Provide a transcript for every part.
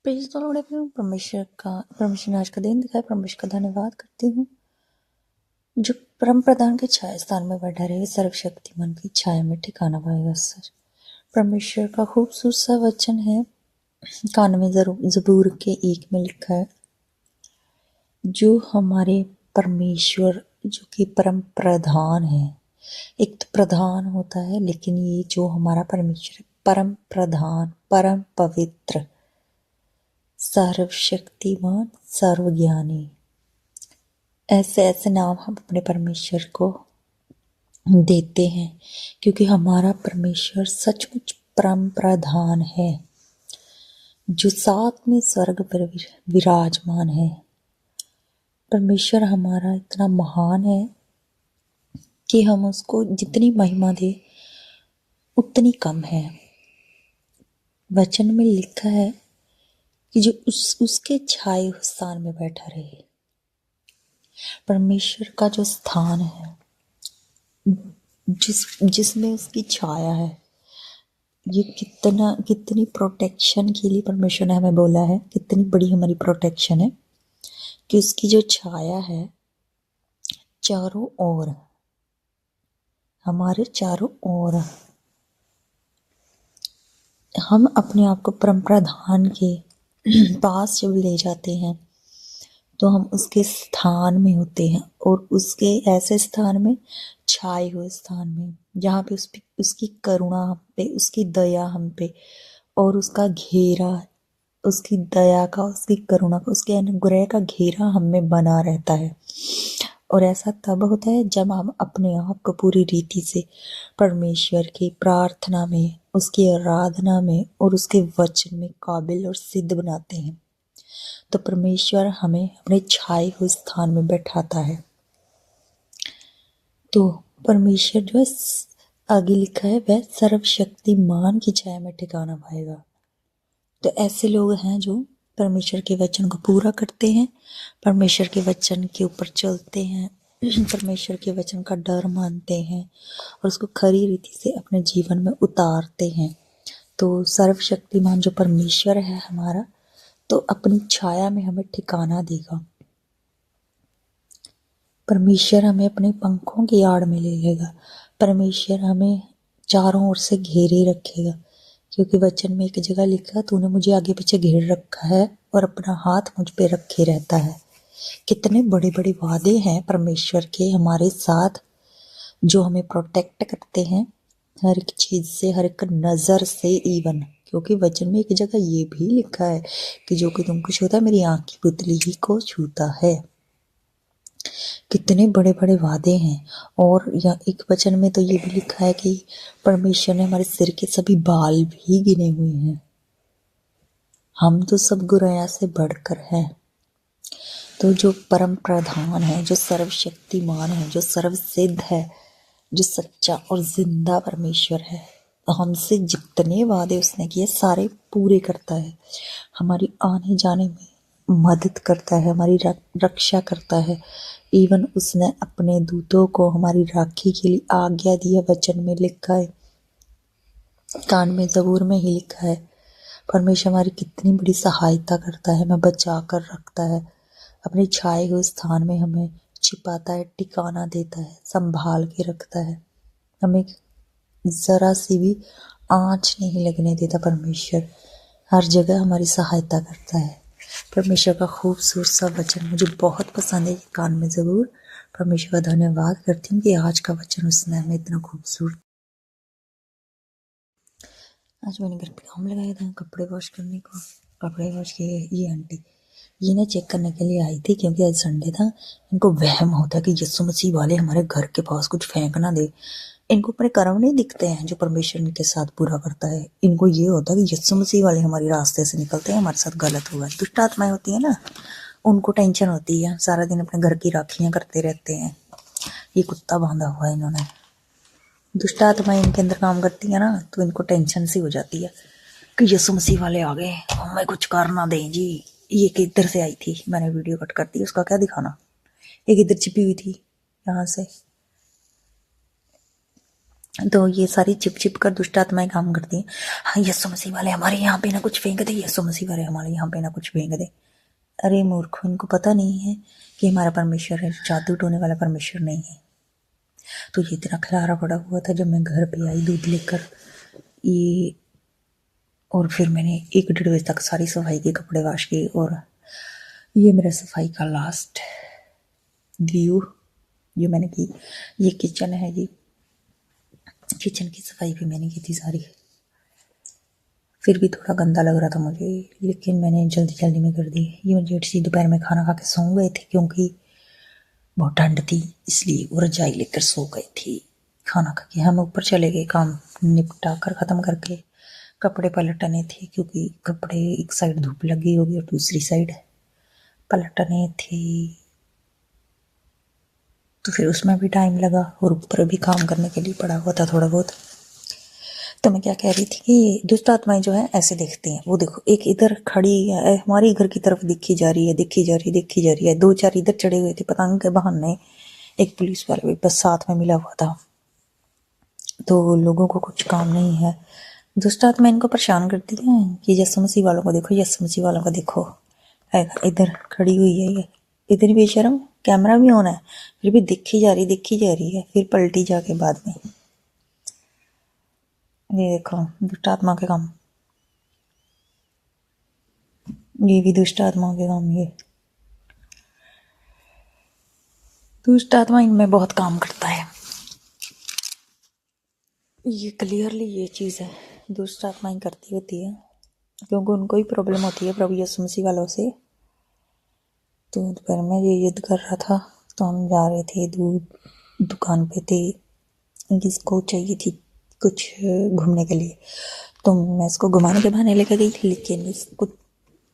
Page तोड़ने पे परमेश्वर ने आज का दिन दिखाया। परमेश्वर का धन्यवाद करती हूँ जो परम प्रधान के छाया स्थान में बैठा रहे, सर्वशक्तिमान की छाया में ठिकाना पाएगा। सर परमेश्वर का खूबसूरत सा वचन है, 91 जबूर के 1 में लिखा है, जो हमारे परमेश्वर जो कि परम प्रधान है। एक तो प्रधान होता है, लेकिन ये जो हमारा परमेश्वर परम प्रधान, परम पवित्र, सर्वशक्तिमान, सर्वज्ञानी, ऐसे ऐसे नाम हम अपने परमेश्वर को देते हैं, क्योंकि हमारा परमेश्वर सचमुच परम प्रधान है, जो साथ में स्वर्ग पर विराजमान है। परमेश्वर हमारा इतना महान है कि हम उसको जितनी महिमा दे उतनी कम है। वचन में लिखा है कि जो उसके छाए स्थान में बैठा रहे। परमेश्वर का जो स्थान है, जिसमें उसकी छाया है, ये कितनी प्रोटेक्शन के लिए परमेश्वर ने हमें बोला है। कितनी बड़ी हमारी प्रोटेक्शन है कि उसकी जो छाया है चारों ओर, हमारे चारों ओर। हम अपने आप को परम प्रधान के पास जब ले जाते हैं तो हम उसके स्थान में होते हैं, और उसके ऐसे स्थान में, छाए हुए स्थान में, जहाँ पे उसकी करुणा हम पे, उसकी दया हम पे, और उसका घेरा, उसकी दया का, उसकी करुणा का, उसके अनुग्रह का घेरा हम में बना रहता है। और ऐसा तब होता है जब हम अपने आप को पूरी रीति से परमेश्वर की प्रार्थना में, उसकी आराधना में और उसके वचन में काबिल और सिद्ध बनाते हैं, तो परमेश्वर हमें अपने छाए हुए स्थान में बैठाता है। तो परमेश्वर जो है, आगे लिखा है, वह सर्वशक्तिमान की छाया में ठिकाना पाएगा। तो ऐसे लोग हैं जो परमेश्वर के वचन को पूरा करते हैं, परमेश्वर के वचन के ऊपर चलते हैं, परमेश्वर के वचन का डर मानते हैं और उसको खरी रीति से अपने जीवन में उतारते हैं। तो सर्वशक्तिमान जो परमेश्वर है हमारा, तो अपनी छाया में हमें ठिकाना देगा। परमेश्वर हमें अपने पंखों की आड़ में ले लेगा। परमेश्वर हमें चारों ओर से घेरे रखेगा, क्योंकि वचन में एक जगह लिखा, तूने मुझे आगे पीछे घेर रखा है और अपना हाथ मुझ पे रखे रहता है। कितने बड़े बड़े वादे हैं परमेश्वर के हमारे साथ, जो हमें प्रोटेक्ट करते हैं हर एक चीज से, हर एक नजर से इवन। क्योंकि वचन में एक जगह ये भी लिखा है कि जो कि तुमको छूता है मेरी आंख की पुतली ही को छूता है। कितने बड़े बड़े वादे हैं। और या एक वचन में तो ये भी लिखा है कि परमेश्वर ने हमारे सिर के सभी बाल भी गिने हुए हैं। हम तो सब गुराया से बढ़कर हैं। तो जो परम प्रधान है, जो सर्वशक्तिमान है, जो सर्वसिद्ध है, जो सच्चा और जिंदा परमेश्वर है, हमसे जितने वादे उसने किए सारे पूरे करता है। हमारी आने जाने में मदद करता है, हमारी रक्षा करता है। इवन उसने अपने दूतों को हमारी राखी के लिए आज्ञा दी है। वचन में लिखा है, 91 जबूर में ही लिखा है, परमेश्वर हमारी कितनी बड़ी सहायता करता है, हमें बचा कर रखता है, अपने छाए हुए स्थान में हमें छिपाता है, ठिकाना देता है, संभाल के रखता है। हमें जरा सी भी आँच नहीं लगने देता। परमेश्वर हर जगह हमारी सहायता करता है। परमेश्वर का खूबसूरत सा वचन मुझे बहुत पसंद है, 91 जबूर। परमेश्वर का धन्यवाद करती हूँ कि आज का वचन उसने हमें इतना खूबसूरत। आज मैंने घर पे काम लगाया था कपड़े वॉश करने को। कपड़े वॉश किए। ये आंटी ये ना चेक करने के लिए आई थी, क्योंकि आज संडे था। इनको वहम होता है कि यीशु मसीह वाले हमारे घर के पास कुछ फेंक ना दे। इनको अपने कर्म नहीं दिखते हैं जो परमेश्वर इनके साथ पूरा करता है। इनको ये होता है कि यीशु मसीह वाले हमारे रास्ते से निकलते हैं, हमारे साथ गलत हुआ। दुष्ट आत्माएं होती है ना, उनको टेंशन होती है, सारा दिन अपने घर की राखियां करते रहते हैं। ये कुत्ता बांधा हुआ है इन्होंने। दुष्ट आत्माएं इनके अंदर काम करती है ना, तो इनको टेंशन सी हो जाती है कि यीशु मसीह वाले आ गए, हमें कुछ कर ना दें जी। ये किधर से आई थी, मैंने वीडियो कट कर दी, उसका क्या दिखाना। एक इधर छिपी हुई थी यहाँ से, तो ये सारी चिप चिप कर दुष्ट आत्माएं काम करती हैं। हाँ, यीशु मसीह वाले हमारे यहाँ पे ना कुछ फेंक दे, यीशु मसीह वाले हमारे यहाँ पे ना कुछ फेंक दे। अरे मूर्खों, इनको पता नहीं है कि हमारा परमेश्वर है, जादू टोने वाला परमेश्वर नहीं है। तो ये इतना खलारा पड़ा हुआ था जब मैं घर पे आई दूध लेकर ये, और फिर मैंने 1 डेढ़ बजे तक सारी सफाई की, कपड़े वाश किए। और ये मेरा सफाई का लास्ट व्यू जो मैंने की। ये किचन है जी, किचन की सफाई भी मैंने की थी सारी। फिर भी थोड़ा गंदा लग रहा था मुझे, लेकिन मैंने जल्दी जल्दी में कर दी। ये जेठ सी दोपहर में खाना खा के सो गए थे क्योंकि बहुत ठंड थी, इसलिए वो रजाई लेकर सो गई थी। खाना खा के हम ऊपर चले गए, काम निपटा कर ख़त्म करके। कपड़े पलटने थे क्योंकि कपड़े एक साइड धूप लगी होगी और दूसरी साइड पलटने थे, तो फिर उसमें भी टाइम लगा और ऊपर भी काम करने के लिए पड़ा हुआ था थोड़ा बहुत। तो मैं क्या कह रही थी कि दुष्ट आत्माएं जो है ऐसे देखती हैं। वो देखो, एक इधर खड़ी है, हमारी घर की तरफ दिखी जा रही है, दिखी जा रही है, दिखी जा रही है। 2 4 इधर चढ़े हुए थे पतंग के बहाने, एक पुलिस वाला भी बस साथ में मिला हुआ था। तो लोगों को कुछ काम नहीं है, दुष्ट आत्मा इनको परेशान करती है कि यीशु मसीह वालों को देखो, यीशु मसीह वालों को देखो। इधर खड़ी हुई है ये, इतनी बेशर्म, कैमरा भी ऑन है फिर भी दिखी जा रही, दिखी जा रही है, फिर पलटी जाके बाद में। ये देखो दुष्ट आत्मा के काम, ये भी दुष्ट आत्मा के काम। ये दुष्ट आत्मा इनमें बहुत काम करता है, ये क्लियरली ये चीज़ है, दुष्ट आत्माएं करती होती है क्योंकि उनको ही प्रॉब्लम होती है प्रभु यीशु मसीह वालों से। तो दोपहर में ये युद्ध कर रहा था, तो हम जा रहे थे दूध दुकान पे थे, इसको चाहिए थी कुछ घूमने के लिए, तो मैं इसको घुमाने के बहाने लेकर गई, लेकिन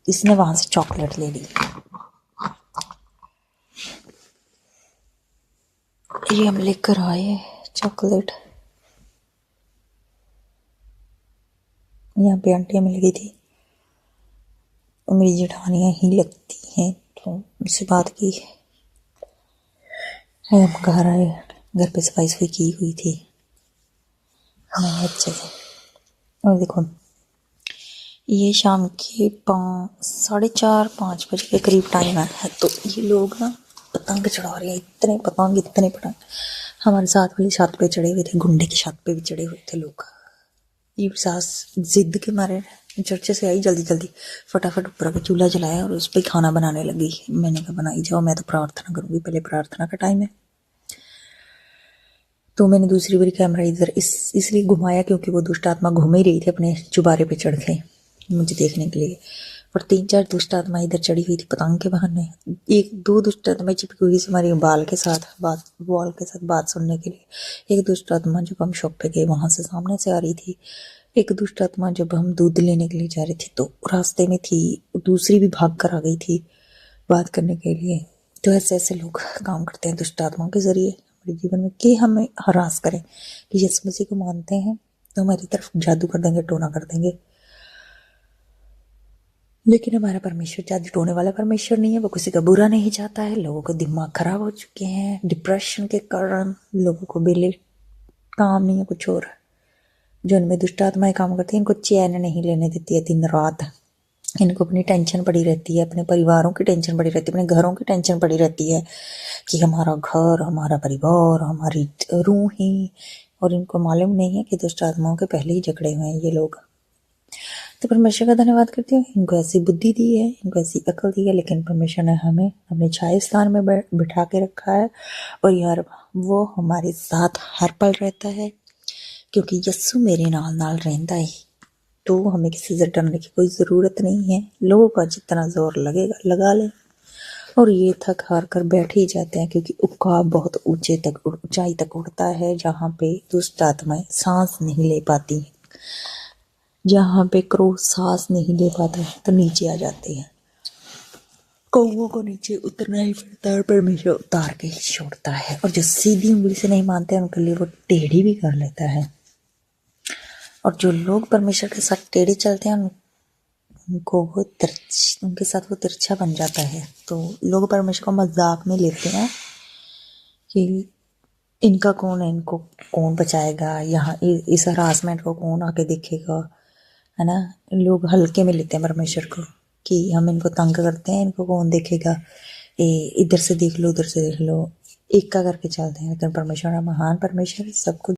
इसने वहाँ से चॉकलेट ले ली। ये हम लेकर आए चॉकलेट, यहाँ पे आंटियाँ मिल गई थी, मेरी जेठानियाँ ही लगती हैं, तो उनसे बात की। हम घर आए, घर पे सफाई सफाई की हुई थी मैंने अच्छे से। और देखो ये शाम के 4:30 5 बजे के करीब टाइम है, तो ये लोग ना पतंग चढ़ा रहे हैं, इतने पतंग, इतने पतंग। हमारे साथ वाली छत पे चढ़े हुए थे, गुंडे की छत पे भी चढ़े हुए थे लोग। ये सास जिद के मारे चर्च से आई जल्दी जल्दी, फटाफट ऊपर का चूल्हा जलाया और उस पर खाना बनाने लगी। मैंने कहा बनाई जाओ, मैं तो प्रार्थना करूँगी, पहले प्रार्थना का टाइम है। तो मैंने दूसरी बारी कैमरा इधर इसलिए घुमाया क्योंकि वो दुष्ट आत्मा घूम ही रही थी अपने चुबारे पे चढ़ के मुझे देखने के लिए, और 3 4 दुष्ट आत्मा इधर चढ़ी हुई थी पतंग के बहाने। 1 2 दुष्ट आत्मा चिपकी हुई थी हमारी बाल के साथ बात सुनने के लिए। एक दुष्ट आत्मा जब हम शॉप पे गए वहां से सामने से आ रही थी। एक दुष्ट आत्मा जब हम दूध लेने के लिए जा रहे थे तो रास्ते में थी, दूसरी भी भाग कर आ गई थी बात करने के लिए। तो ऐसे ऐसे लोग काम करते हैं दुष्ट आत्माओं के जरिए हमारे जीवन में, कि हमें हरास करें कि यीशु मसीह को मानते हैं तो हमारी तरफ जादू कर देंगे, टोना कर देंगे। लेकिन हमारा परमेश्वर जादू टोने वाला परमेश्वर नहीं है, वो किसी का बुरा नहीं चाहता है। लोगों का दिमाग खराब हो चुके हैं डिप्रेशन के कारण, लोगों को बेले काम नहीं है कुछ और। जो इनमें दुष्ट आत्माएं काम करती हैं इनको चैन नहीं लेने देती है दिन रात। इनको अपनी टेंशन पड़ी रहती है, अपने परिवारों की टेंशन पड़ी रहती है, अपने घरों की टेंशन पड़ी रहती है कि हमारा घर, हमारा परिवार, हमारी रूहें। और इनको मालूम नहीं है कि दुष्ट आत्माओं के पहले ही जकड़े हुए हैं ये लोग। तो परमेश्वर का धन्यवाद करती हूँ, इनको ऐसी बुद्धि दी है, इनको ऐसी अकल दी है, लेकिन परमेश्वर ने हमें अपने छाया स्थान में बिठा के रखा है। और यार वो हमारे साथ हर पल रहता है क्योंकि यस्सु मेरे नाल नाल रहता है, तो हमें किसी से डरने की कोई ज़रूरत नहीं है। लोगों का जितना जोर लगेगा लगा लें, और ये थक हार कर बैठ ही जाते हैं क्योंकि उकाब बहुत ऊंचाई तक उड़ता है, जहाँ पे दुष्ट आत्माएं सांस नहीं ले पाती, जहाँ पे क्रोध सांस नहीं ले पाता है तो नीचे आ जाते हैं। कौवों को नीचे उतरना ही पड़ता है और परमेश्वर उतार के ही छोड़ता है। और जो सीधी उंगली से नहीं मानते उनके लिए वो टेढ़ी भी कर लेता है। और जो लोग परमेश्वर के साथ टेढ़े चलते हैं उनको उनके साथ वो तिरछा बन जाता है। तो लोग परमेश्वर को मजाक में लेते हैं कि इनका कौन है, इनको कौन बचाएगा, यहाँ इस हरासमेंट को कौन आके देखेगा, है ना। लोग हल्के में लेते हैं परमेश्वर को कि हम इनको तंग करते हैं, इनको कौन देखेगा, इधर से देख लो उधर से देख लो, एक का करके चलते हैं। लेकिन परमेश्वर महान परमेश्वर सबको